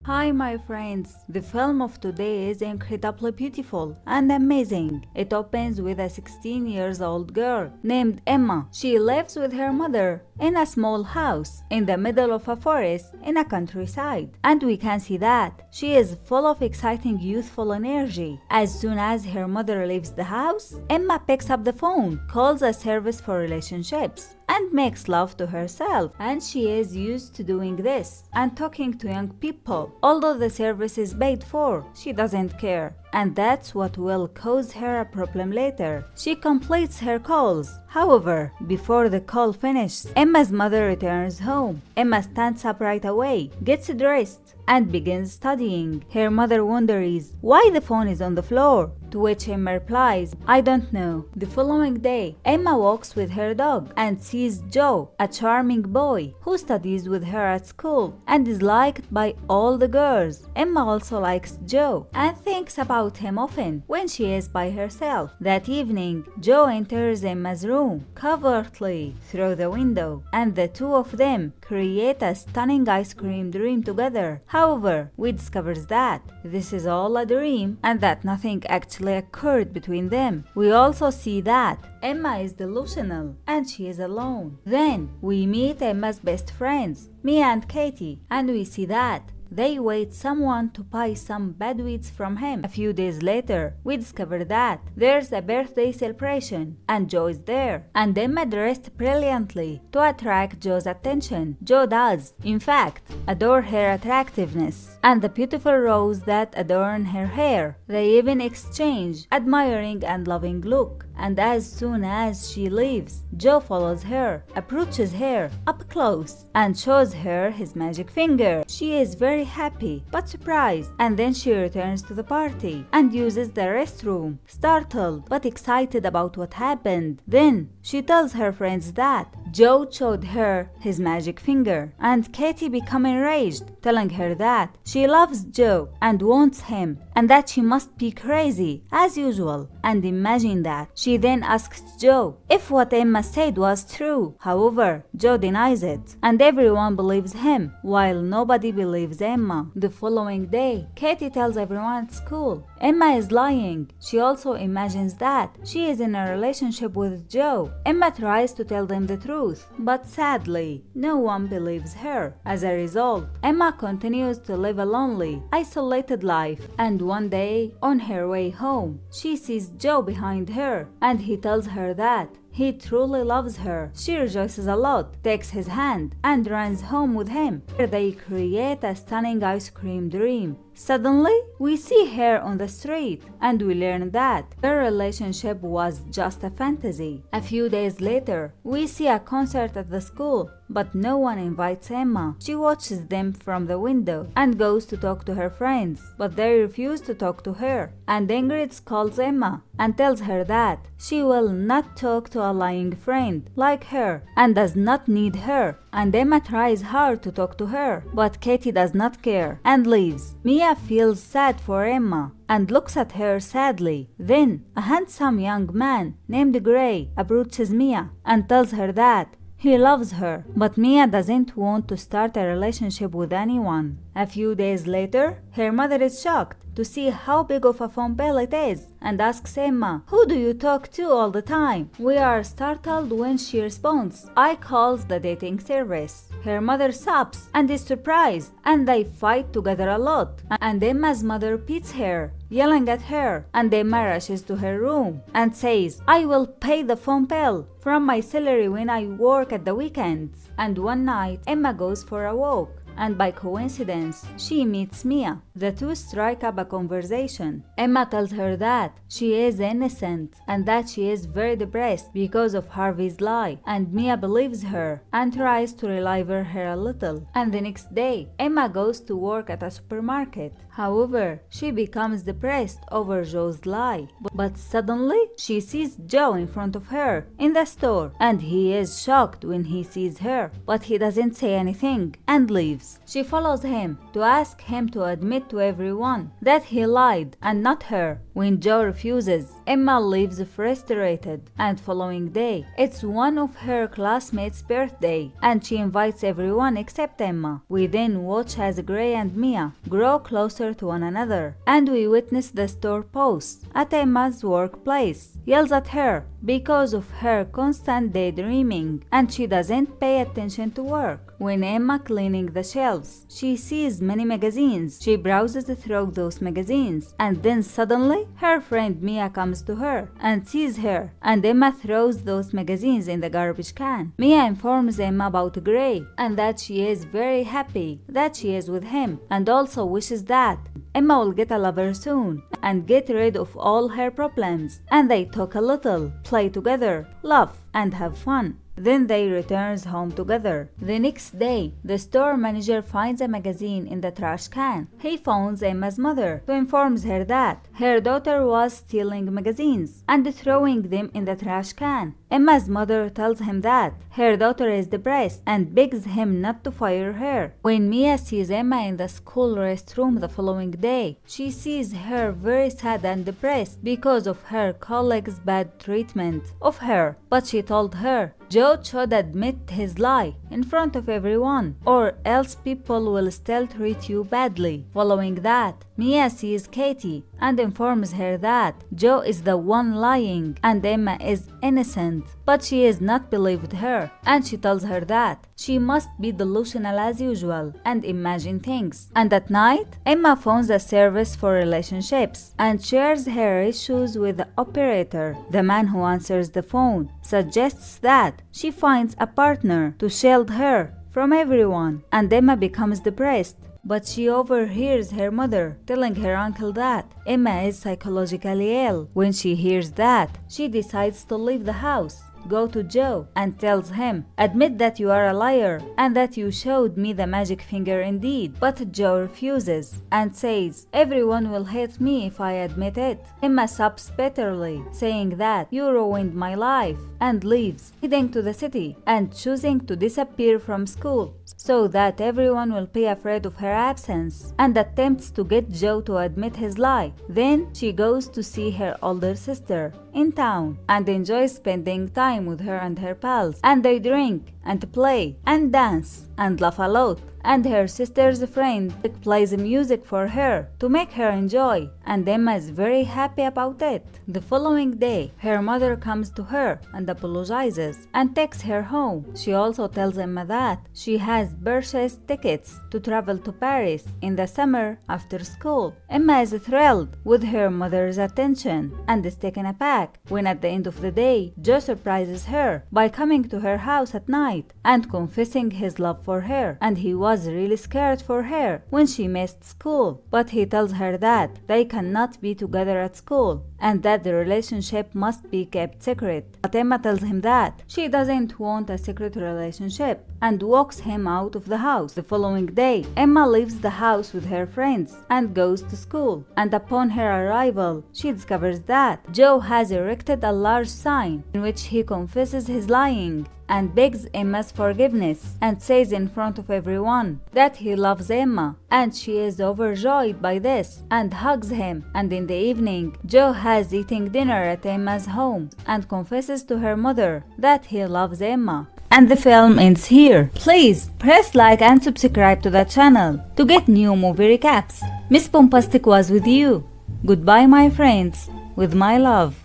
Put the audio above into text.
Hi my friends, the film of today is incredibly beautiful and amazing. It opens with a 16 years old girl named Emma. She lives with her mother in a small house in the middle of a forest in a countryside. And we can see that she is full of exciting youthful energy. As soon as her mother leaves the house, Emma picks up the phone, calls a service for relationships, and makes love to herself. And she is used to doing this and talking to young people. Although the service is paid for, she doesn't care. And that's what will cause her a problem later. She completes her calls. However, before the call finishes, Emma's mother returns home. Emma stands up right away, gets dressed, and begins studying. Her mother wonders why the phone is on the floor, to which Emma replies, "I don't know." The following day, Emma walks with her dog and sees Joe, a charming boy who studies with her at school and is liked by all the girls. Emma also likes Joe and thinks about him often when she is by herself. That evening, Joe enters Emma's room covertly through the window, and the two of them create a stunning ice cream dream together. However, we discover that this is all a dream and that nothing actually occurred between them. We also see that Emma is delusional and she is alone. Then we meet Emma's best friends, Mia and Katie, and we see that they wait someone to buy some badweeds from him. A few days later, we discover that there's a birthday celebration and Joe is there. And Emma dressed brilliantly to attract Joe's attention. Joe does, in fact, adore her attractiveness and the beautiful rose that adorn her hair. They even exchange admiring and loving look. And as soon as she leaves, Joe follows her, approaches her up close, and shows her his magic finger. She is very happy but surprised, and then she returns to the party and uses the restroom, startled but excited about what happened. Then she tells her friends that Joe showed her his magic finger, and Katie becomes enraged, telling her that she loves Joe and wants him, and that she must be crazy as usual. And imagine that. She then asks Joe if what Emma said was true. However, Joe denies it, and everyone believes him, while nobody believes Emma. The following day, Katie tells everyone at school Emma is lying. She also imagines that she is in a relationship with Joe. Emma tries to tell them the truth, but sadly, no one believes her. As a result, Emma continues to live a lonely, isolated life, and one day, on her way home, she sees Joe behind her, and he tells her that he truly loves her. She rejoices a lot, takes his hand, and runs home with him, where they create a stunning ice cream dream. Suddenly, we see her on the street, and we learn that their relationship was just a fantasy. A few days later, we see a concert at the school, but no one invites Emma. She watches them from the window and goes to talk to her friends, but they refuse to talk to her. And Ingrid calls Emma and tells her that she will not talk to a lying friend like her and does not need her. And Emma tries hard to talk to her, but Katie does not care and leaves. Mia feels sad for Emma and looks at her sadly. Then a handsome young man named Gray approaches Mia and tells her that he loves her, but Mia doesn't want to start a relationship with anyone. A few days later, her mother is shocked to see how big of a phone bill it is and asks Emma, "Who do you talk to all the time?" We are startled when she responds, "I calls the dating service." Her mother sobs and is surprised, and they fight together a lot. And Emma's mother beats her, yelling at her, and Emma rushes to her room and says, "I will pay the phone bill from my salary when I work at the weekends." And one night, Emma goes for a walk, and by coincidence, she meets Mia. The two strike up a conversation. Emma tells her that she is innocent and that she is very depressed because of Harvey's lie, and Mia believes her and tries to relieve her a little. And the next day, Emma goes to work at a supermarket. However, she becomes depressed over Joe's lie. But suddenly, she sees Joe in front of her in the store, and he is shocked when he sees her, but he doesn't say anything and leaves. She follows him to ask him to admit to everyone that he lied and not her, When Joe refuses, Emma leaves frustrated, and following day, it's one of her classmates' birthday, and she invites everyone except Emma. We then watch as Gray and Mia grow closer to one another, and we witness the store boss at Emma's workplace yells at her because of her constant daydreaming, and she doesn't pay attention to work. When Emma cleaning the shelves, she sees many magazines. She browses through those magazines, and then suddenly her friend Mia comes to her and sees her, and Emma throws those magazines in the garbage can. Mia informs Emma about Gray and that she is very happy that she is with him, and also wishes that Emma will get a lover soon and get rid of all her problems. And they talk a little, play together, laugh, and have fun. Then they returns home together. The next day, the store manager finds a magazine in the trash can. He phones Emma's mother to inform her that her daughter was stealing magazines and throwing them in the trash can. Emma's mother tells him that her daughter is depressed and begs him not to fire her. When Mia sees Emma in the school restroom the following day, she sees her very sad and depressed because of her colleague's bad treatment of her. But she told her Joe should admit his lie in front of everyone, or else people will still treat you badly. Following that, Mia sees Katie and informs her that Joe is the one lying and Emma is innocent. But she is not believed her, and she tells her that she must be delusional as usual and imagine things. And at night, Emma phones a service for relationships and shares her issues with the operator. The man who answers the phone suggests that she finds a partner to shield her from everyone, and Emma becomes depressed. But she overhears her mother telling her uncle that Emma is psychologically ill. When she hears that, she decides to leave the house, go to Joe, and tells him, admit that you are a liar and that you showed me the magic finger indeed. But Joe refuses and says, everyone will hate me if I admit it. Emma sobs bitterly, saying that you ruined my life, and leaves, heading to the city and choosing to disappear from school so that everyone will be afraid of her absence, and attempts to get Joe to admit his lie. Then she goes to see her older sister in town and enjoys spending time with her and her pals, and they drink and play and dance and laugh a lot, and her sister's friend plays music for her to make her enjoy, and Emma is very happy about it. The following day, her mother comes to her and apologizes and takes her home. She also tells Emma that she has purchased tickets to travel to Paris in the summer after school. Emma is thrilled with her mother's attention and is taken aback when at the end of the day, Joe surprises her by coming to her house at night and confessing his love for her, and he was really scared for her when she missed school. But he tells her that they cannot be together at school and that the relationship must be kept secret. But Emma tells him that she doesn't want a secret relationship and walks him out of the house. The following day, Emma leaves the house with her friends and goes to school, and upon her arrival, she discovers that Joe has erected a large sign in which he confesses his lying and begs Emma's forgiveness and says in front of everyone that he loves Emma, and she is overjoyed by this and hugs him. And in the evening, Joe has eating dinner at Emma's home and confesses to her mother that he loves Emma. And the film ends here. Please press like and subscribe to the channel to get new movie recaps. Miss Bombastic was with you. Goodbye my friends, with my love.